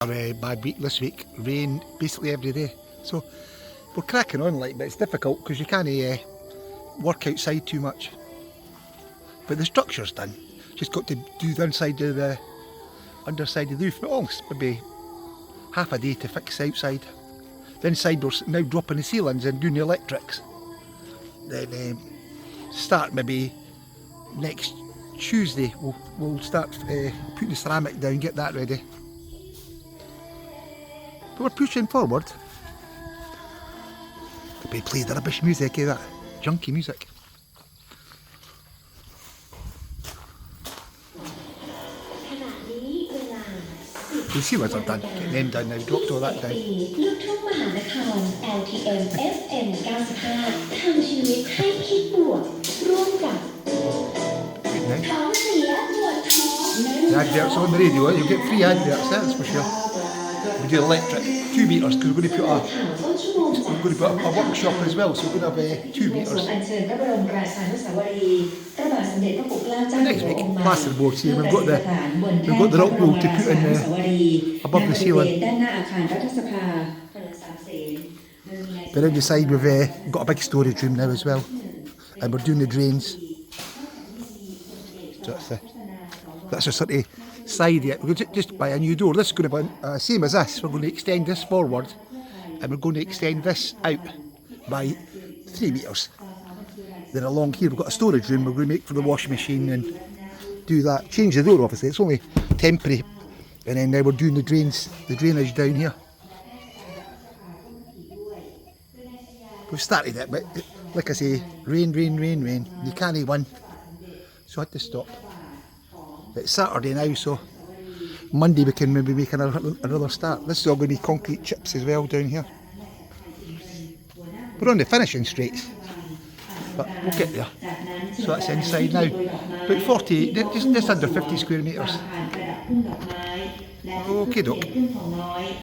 A bad week this week, rain basically every day, so we're cracking on like, but it's difficult because you can't work outside too much. But the structure's done, just got to do the inside of the underside of the roof, but almost maybe half a day to fix outside. The inside we're now dropping the ceilings and doing the electrics. Then start maybe next Tuesday we'll start putting the ceramic down, get that ready. But we're pushing forward. They play the rubbish music, that junky music. The ceilings are done, getting them done now, dropped all that down. ลูกทุ่งมหานคร LTM FM 95 ทำชีวิตให้คิดบวกร่วมกับ Good now. ท้องเสียปวดท้อง The adverts on the radio, you'll get free adverts, that's for sure. We do electric 2 metres because we're going to put a workshop as well, so we're going to have 2 metres. Next week, plasterboards here. We've got the rock wool to put in above the ceiling. But on the side we've got a big storage room now as well, and we're doing the drains. So that's a sort of side yet. We're going to just buy a new door. This is going to be same as this. We're going to extend this forward, and we're going to extend this out by 3 metres. Then along here we've got a storage room we're going to make for the washing machine and do that. Change the door obviously, it's only temporary. And then now we're doing the drainage down here. We've started it, but like I say, rain. You can't win. So I had to stop. It's Saturday now, so Monday we can maybe make another start. This is all going to be concrete chips as well down here. We're on the finishing straight, but we'll get there. So that's inside now. About 40, just under 50 square metres. Okay, doke.